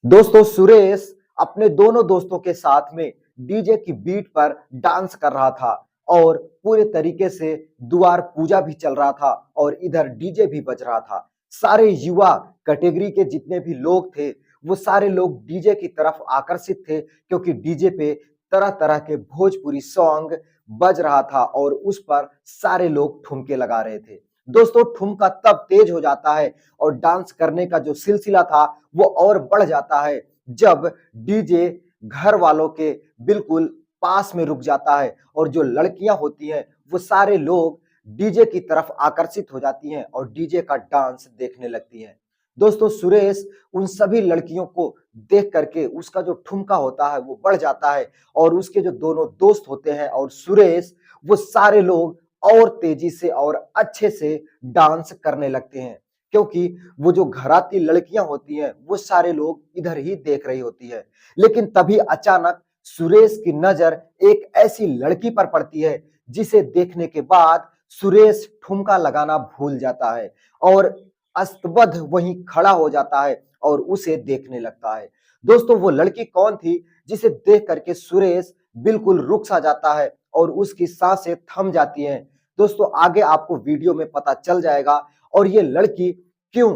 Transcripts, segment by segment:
दोस्तों सुरेश अपने दोनों दोस्तों के साथ में डीजे की बीट पर डांस कर रहा था और पूरे तरीके से द्वार पूजा भी चल रहा था और इधर डीजे भी बज रहा था। सारे युवा कैटेगरी के जितने भी लोग थे वो सारे लोग डीजे की तरफ आकर्षित थे क्योंकि डीजे पे तरह तरह के भोजपुरी सॉन्ग बज रहा था और उस पर सारे लोग ठुमके लगा रहे थे। दोस्तों ठुमका तब तेज हो जाता है और डांस करने का जो सिलसिला था वो और बढ़ जाता है जब डीजे घर वालों के बिल्कुल पास में रुक जाता है और जो लड़कियां होती हैं वो सारे लोग डीजे की तरफ आकर्षित हो जाती हैं और डीजे का डांस देखने लगती हैं। दोस्तों सुरेश उन सभी लड़कियों को देख करके उसका जो ठुमका होता है वो बढ़ जाता है और उसके जो दोनों दोस्त होते हैं और सुरेश वो सारे लोग और तेजी से और अच्छे से डांस करने लगते हैं क्योंकि वो जो घराती लड़कियां होती हैं वो सारे लोग इधर ही देख रही होती है। लेकिन तभी अचानक सुरेश की नजर एक ऐसी लड़की पर पड़ती है जिसे देखने के बाद सुरेश ठुमका लगाना भूल जाता है और अस्तबद्ध वहीं खड़ा हो जाता है और उसे देखने लगता है। दोस्तों वो लड़की कौन थी जिसे देख करके सुरेश बिल्कुल रुक सा जाता है और उसकी सांसें थम जाती हैं। दोस्तों आगे आपको वीडियो में पता चल जाएगा और ये लड़की क्यों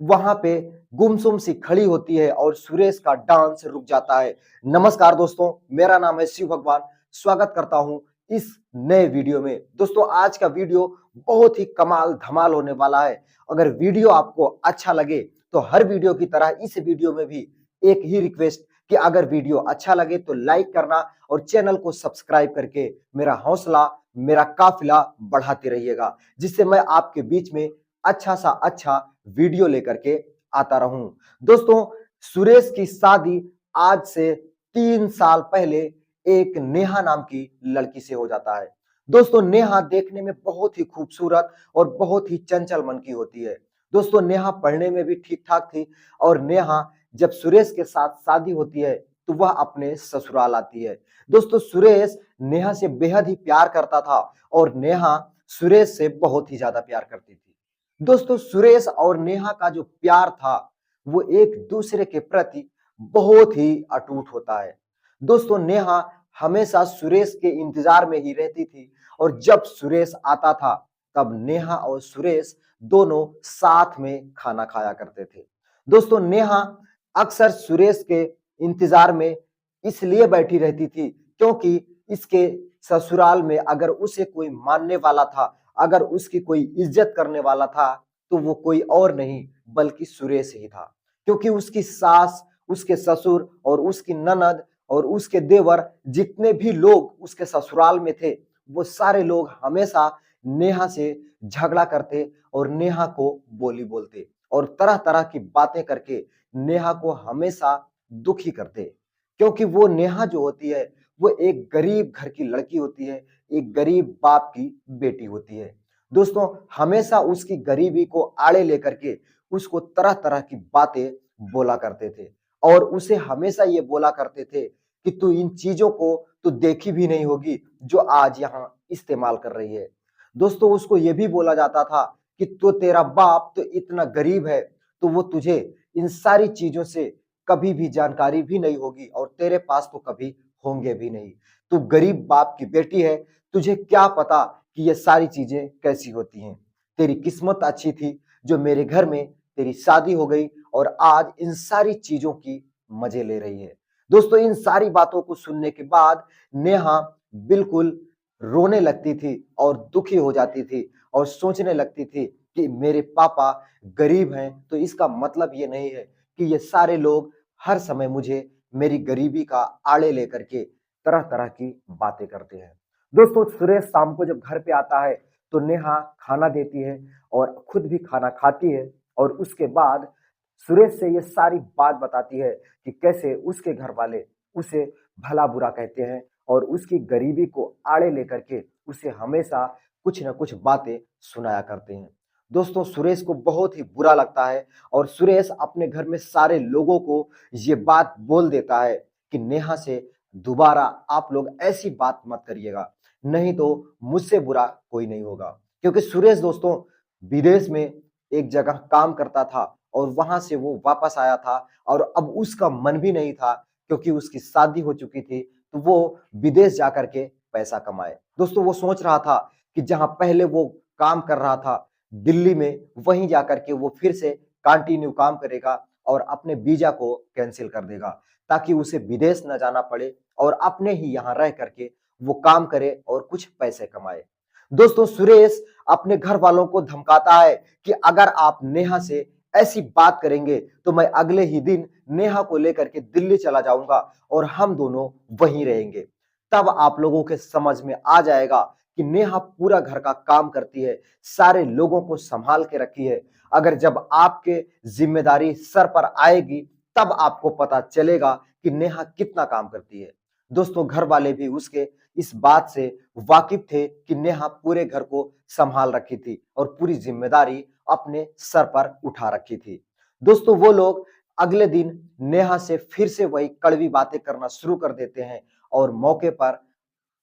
वहां पे गुमसुम सी खड़ी होती है और सुरेश का डांस रुक जाता है। नमस्कार दोस्तों, मेरा नाम है शिव भगवान। स्वागत करता हूं इस नए वीडियो में। दोस्तों आज का वीडियो बहुत ही कमाल धमाल होने वाला है। अगर वीडियो आपको अच्छा लगे तो हर वीडियो की तरह इस वीडियो में भी एक ही रिक्वेस्ट कि अगर वीडियो अच्छा लगे तो लाइक करना और चैनल को सब्सक्राइब करके मेरा हौसला मेरा काफिला बढ़ाते रहिएगा जिससे मैं आपके बीच में अच्छा सा अच्छा वीडियो लेकर के आता रहूं। दोस्तों सुरेश की शादी आज से 3 साल पहले एक नेहा नाम की लड़की से हो जाता है। दोस्तों नेहा देखने में बहुत ही खूबसूरत और बहुत ही चंचल मन की होती है। दोस्तों नेहा पढ़ने में भी ठीक ठाक थी और नेहा जब सुरेश के साथ शादी होती है तो वह अपने ससुराल आती है। दोस्तों सुरेश नेहा से बेहद ही प्यार करता था और नेहा सुरेश से बहुत ही ज्यादा प्यार करती थी। दोस्तों सुरेश और नेहा का जो प्यार था वो एक दूसरे के प्रति बहुत ही अटूट होता है। दोस्तों नेहा हमेशा सुरेश के इंतजार में ही रहती थी और जब सुरेश आता था तब नेहा और सुरेश दोनों साथ में खाना खाया करते थे। दोस्तों नेहा अक्सर सुरेश के इंतजार में इसलिए बैठी रहती थी क्योंकि इसके ससुराल में अगर उसे कोई मानने वाला था, अगर उसकी कोई इज्जत करने वाला था तो वो कोई और नहीं बल्कि सुरेश ही था। क्योंकि उसकी सास, उसके ससुर और उसकी ननद और उसके देवर जितने भी लोग उसके ससुराल में थे वो सारे लोग हमेशा नेहा से झगड़ा करते और नेहा को बोली बोलते और तरह तरह की बातें करके नेहा को हमेशा दुखी करते। क्योंकि वो नेहा जो होती है वो एक गरीब घर की लड़की होती है, एक गरीब बाप की बेटी होती है। दोस्तों हमेशा उसकी गरीबी को आड़े लेकर के उसको तरह तरह की बातें बोला करते थे और उसे हमेशा ये बोला करते थे कि तू इन चीजों को तो देखी भी नहीं होगी जो आज यहाँ इस्तेमाल कर रही है। दोस्तों उसको ये भी बोला जाता था कि तो तेरा बाप तो इतना गरीब है तो वो तुझे इन सारी चीजों से कभी भी जानकारी भी नहीं होगी और तेरे पास तो कभी होंगे भी नहीं। तू गरीब बाप की बेटी है, तुझे क्या पता कि ये सारी चीजें कैसी होती हैं। तेरी किस्मत अच्छी थी जो मेरे घर में तेरी शादी हो गई और आज इन सारी चीजों की मजे ले रही है। दोस्तों इन सारी बातों को सुनने के बाद नेहा बिल्कुल रोने लगती थी और दुखी हो जाती थी और सोचने लगती थी कि मेरे पापा गरीब हैं तो इसका मतलब ये नहीं है कि ये सारे लोग हर समय मुझे मेरी गरीबी का आड़े लेकर के तरह तरह की बातें करते हैं। दोस्तों सुरेश शाम को जब घर पे आता है तो नेहा खाना देती है और खुद भी खाना खाती है और उसके बाद सुरेश से ये सारी बात बताती है कि कैसे उसके घर वाले उसे भला बुरा कहते हैं और उसकी गरीबी को आड़े लेकर के उसे हमेशा कुछ न कुछ बातें सुनाया करते हैं। दोस्तों सुरेश को बहुत ही बुरा लगता है और सुरेश अपने घर में सारे लोगों को ये बात बोल देता है कि नेहा से दोबारा आप लोग ऐसी बात मत करिएगा, नहीं तो मुझसे बुरा कोई नहीं होगा। क्योंकि सुरेश दोस्तों विदेश में एक जगह काम करता था और वहां से वो वापस आया था और अब उसका मन भी नहीं था क्योंकि उसकी शादी हो चुकी थी, तो वो विदेश जाकर के पैसा कमाए। दोस्तों वो सोच रहा था कि जहां पहले वो काम कर रहा था दिल्ली में, वहीं जाकर के वो फिर से कंटिन्यू काम करेगा और अपने वीजा को कैंसिल कर देगा ताकि उसे विदेश न जाना पड़े और अपने ही यहाँ रह करके वो काम करे और कुछ पैसे कमाए। दोस्तों सुरेश अपने घर वालों को धमकाता है कि अगर आप नेहा से ऐसी बात करेंगे तो मैं अगले ही दिन नेहा को लेकर के दिल्ली चला जाऊंगा और हम दोनों वहीं रहेंगे। तब आप लोगों के समझ में आ जाएगा कि नेहा पूरा घर का काम करती है, सारे लोगों को संभाल के रखी है। अगर जब आपके जिम्मेदारी सर पर आएगी तब आपको पता चलेगा कि नेहा कितना काम करती है। दोस्तों घर वाले भी उसके इस बात से वाकिफ थे कि नेहा पूरे घर को संभाल रखी थी और पूरी जिम्मेदारी अपने सर पर उठा रखी थी। दोस्तों वो लोग अगले दिन नेहा से फिर से वही कड़वी बातें करना शुरू कर देते हैं और मौके पर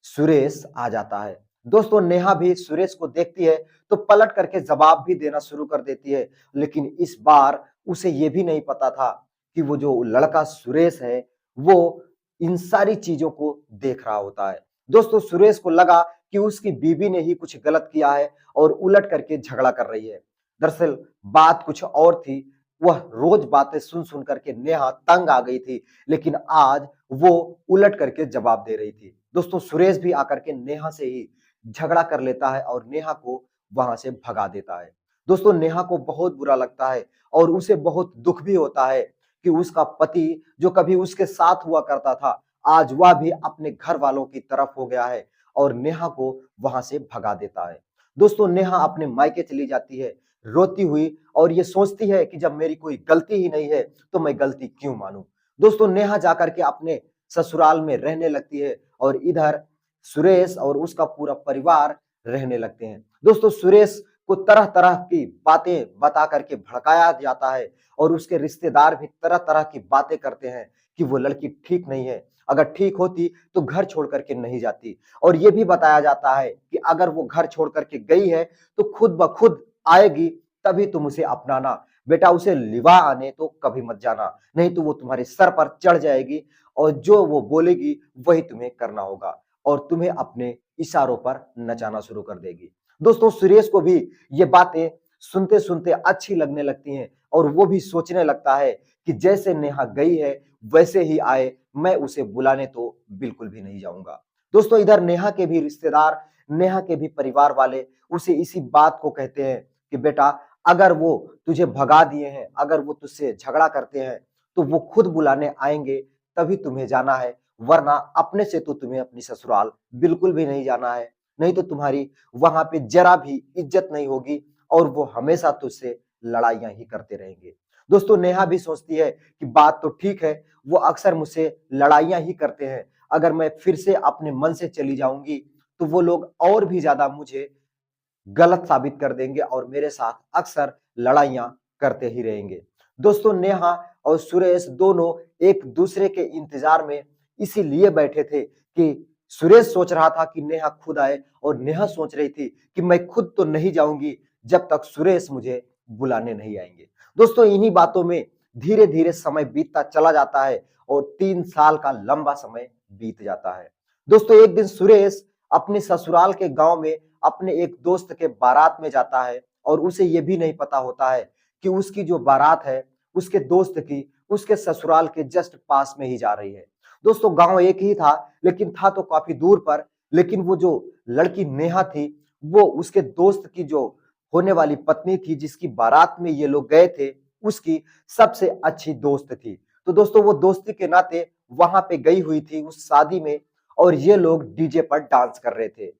सुरेश आ जाता है। दोस्तों नेहा भी सुरेश को देखती है तो पलट करके जवाब भी देना शुरू कर देती है, लेकिन इस बार उसे ये भी नहीं पता था कि वो जो लड़का सुरेश है वो इन सारी चीजों को देख रहा होता है। दोस्तों सुरेश को लगा कि उसकी बीवी ने ही कुछ गलत किया है और उलट करके झगड़ा कर रही है। दरअसल बात कुछ और थी। वह रोज बातें सुन सुन करके नेहा तंग आ गई थी, लेकिन आज वो उलट करके जवाब दे रही थी। दोस्तों सुरेश भी आकर के नेहा से ही झगड़ा कर लेता है और नेहा को वहां से भगा देता है। दोस्तों नेहा को बहुत बुरा लगता है और उसे बहुत दुख भी होता है कि उसका पति जो कभी उसके साथ हुआ करता था, आज वह भी अपने घर वालों की तरफ हो गया है और नेहा को वहां से भगा देता है। दोस्तों नेहा अपने मायके चली जाती है रोती हुई और ये सोचती है कि जब मेरी कोई गलती ही नहीं है तो मैं गलती क्यों मानूं। दोस्तों नेहा जाकर के अपने ससुराल में रहने लगती है और इधर सुरेश और उसका पूरा परिवार रहने लगते हैं। दोस्तों सुरेश को तरह तरह की बातें बता करके भड़काया जाता है और उसके रिश्तेदार भी तरह तरह की बातें करते हैं कि वो लड़की ठीक नहीं है, अगर ठीक होती तो घर छोड़ करके नहीं जाती। और ये भी बताया जाता है कि अगर वो घर छोड़ करके गई है तो खुद ब खुद आएगी, तभी तुम उसे अपनाना। बेटा उसे लिवा आने तो कभी मत जाना, नहीं तो वो तुम्हारे सर पर चढ़ जाएगी और जो वो बोलेगी वही तुम्हें करना होगा और तुम्हें अपने इशारों पर नचाना शुरू कर देगी। दोस्तों सुरेश को भी ये बातें सुनते सुनते अच्छी लगने लगती हैं और वो भी सोचने लगता है कि जैसे नेहा गई है वैसे ही आए, मैं उसे बुलाने तो बिल्कुल भी नहीं जाऊंगा। दोस्तों इधर नेहा के भी रिश्तेदार, नेहा के भी परिवार वाले उसे इसी बात को कहते हैं कि बेटा अगर वो तुझे भगा दिए हैं, अगर वो तुझसे झगड़ा करते हैं तो वो खुद बुलाने आएंगे, तभी तुम्हें जाना है, वरना अपने से तो तुम्हें अपनी ससुराल बिल्कुल भी नहीं जाना है, नहीं तो तुम्हारी वहां पे जरा भी इज्जत नहीं होगी और वो हमेशा तुझसे लड़ाइयां ही करते रहेंगे। दोस्तों नेहा भी सोचती है कि बात तो ठीक है, वो अक्सर मुझसे लड़ाइयां ही करते हैं, अगर मैं फिर से अपने मन से चली जाऊंगी तो वो लोग और भी ज्यादा मुझे गलत साबित कर देंगे और मेरे साथ अक्सर लड़ाइयां करते ही रहेंगे। दोस्तों नेहा और सुरेश दोनों एक दूसरे के इंतजार में इसीलिए बैठे थे कि सुरेश सोच रहा था कि नेहा खुद आए और नेहा सोच रही थी कि मैं खुद तो नहीं जाऊंगी जब तक सुरेश मुझे बुलाने नहीं आएंगे। दोस्तों इन्हीं बातों में धीरे धीरे समय बीतता चला जाता है और 3 साल का लंबा समय बीत जाता है। दोस्तों एक दिन सुरेश अपने ससुराल के गांव में अपने एक दोस्त के बारात में जाता है और उसे यह भी नहीं पता होता है कि उसकी जो बारात है उसके दोस्त की उसके ससुराल के जस्ट पास में ही जा रही है। दोस्तों गांव एक ही था लेकिन था तो काफी दूर पर, लेकिन वो जो लड़की नेहा थी वो उसके दोस्त की जो होने वाली पत्नी थी जिसकी बारात में ये लोग गए थे, उसकी सबसे अच्छी दोस्त थी। तो दोस्तों वो दोस्ती के नाते वहां पे गई हुई थी उस शादी में और ये लोग डीजे पर डांस कर रहे थे।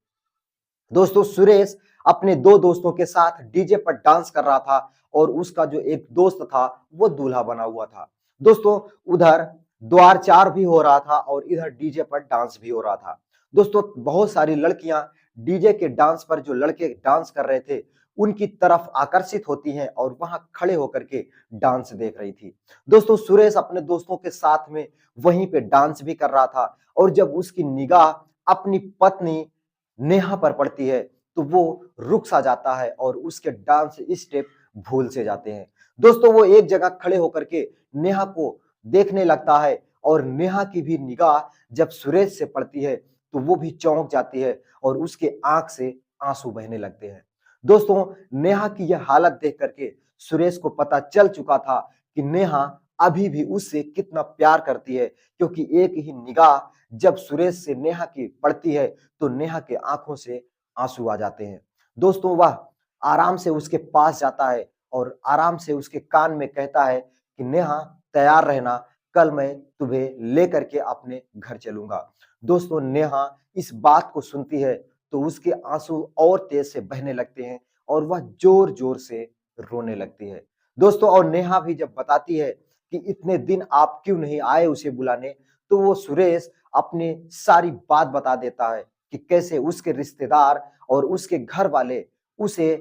दोस्तों सुरेश अपने दो दोस्तों के साथ डीजे पर डांस कर रहा था और उसका जो एक दोस्त था वो दूल्हा बना हुआ था। दोस्तों उधर द्वार चार भी हो रहा था और इधर डीजे पर डांस भी हो रहा था। दोस्तों बहुत सारी लड़कियां डीजे के डांस पर जो लड़के डांस कर रहे थे उनकी तरफ आकर्षित होती हैं और वहां खड़े होकर के डांस देख रही थी। दोस्तों सुरेश अपने दोस्तों के साथ में वहीं पे डांस भी कर रहा था और जब उसकी निगाह अपनी पत्नी नेहा पर पड़ती है तो वो रुक सा जाता है और उसके डांस स्टेप भूल से जाते हैं। दोस्तों वो एक जगह खड़े होकर के नेहा को देखने लगता है और नेहा की भी निगाह जब सुरेश से पड़ती है तो वो भी चौंक जाती है और उसके आंख से आंसू बहने लगते हैं। दोस्तों नेहा की यह हालत देख करके सुरेश को पता चल चुका था कि नेहा अभी भी उससे कितना प्यार करती है, क्योंकि एक ही निगाह जब सुरेश से नेहा की पड़ती है तो नेहा के आंखों से आंसू आ जाते हैं। दोस्तों वह आराम से उसके पास जाता है और आराम से उसके कान में कहता है कि नेहा तैयार रहना, कल मैं तुम्हें लेकर के अपने घर चलूंगा। दोस्तों नेहा इस बात को सुनती है तो उसके आंसू और तेज से बहने लगते हैं और वह जोर जोर से रोने लगती है। दोस्तों और नेहा भी जब बताती है कि इतने दिन आप क्यों नहीं आए उसे बुलाने, तो वो सुरेश अपनी सारी बात बता देता है कि कैसे उसके रिश्तेदार और उसके घर वाले उसे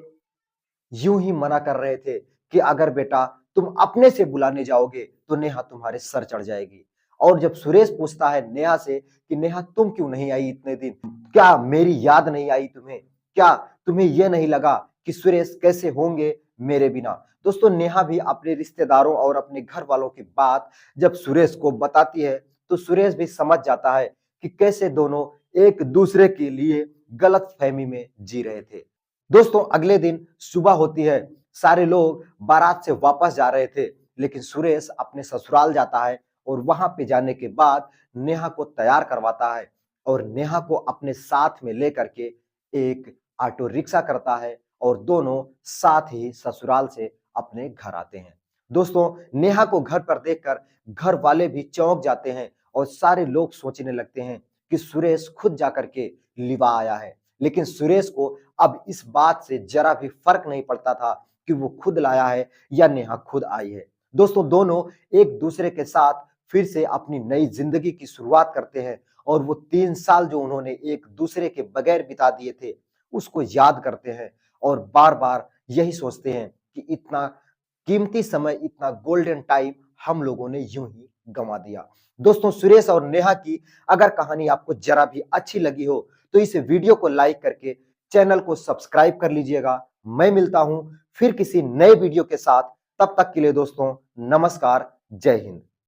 यूं ही मना कर रहे थे कि अगर बेटा तुम अपने से बुलाने जाओगे तो नेहा तुम्हारे सर चढ़ जाएगी। और जब सुरेश पूछता है नेहा से कि नेहा तुम क्यों नहीं आई इतने दिन, क्या मेरी याद नहीं आई तुम्हें, क्या तुम्हें यह नहीं लगा कि सुरेश कैसे होंगे मेरे बिना। दोस्तों नेहा भी अपने रिश्तेदारों और अपने घर वालों की बात जब सुरेश को बताती है तो सुरेश भी समझ जाता है कि कैसे दोनों एक दूसरे के लिए गलत फहमी में जी रहे थे। दोस्तों अगले दिन सुबह होती है, सारे लोग बारात से वापस जा रहे थे, लेकिन सुरेश अपने ससुराल जाता है और वहां पे जाने के बाद नेहा को तैयार करवाता है और नेहा को अपने साथ में लेकर के एक ऑटो रिक्शा करता है और दोनों साथ ही ससुराल से अपने घर आते हैं। दोस्तों नेहा को घर पर देखकर घर वाले भी चौंक जाते हैं और सारे लोग सोचने लगते हैं कि सुरेश खुद जाकर के लिवा आया है, लेकिन सुरेश को अब इस बात से जरा भी फर्क नहीं पड़ता था कि वो खुद लाया है या नेहा खुद आई है। दोस्तों दोनों एक दूसरे के साथ फिर से अपनी नई जिंदगी की शुरुआत करते हैं और वो 3 साल जो उन्होंने एक दूसरे के बगैर बिता दिए थे उसको याद करते हैं और बार बार यही सोचते हैं कि इतना कीमती समय, इतना गोल्डन टाइम हम लोगों ने यूं ही गंवा दिया। दोस्तों सुरेश और नेहा की अगर कहानी आपको जरा भी अच्छी लगी हो तो इस वीडियो को लाइक करके चैनल को सब्सक्राइब कर लीजिएगा। मैं मिलता हूं फिर किसी नए वीडियो के साथ, तब तक के लिए दोस्तों नमस्कार, जय हिंद।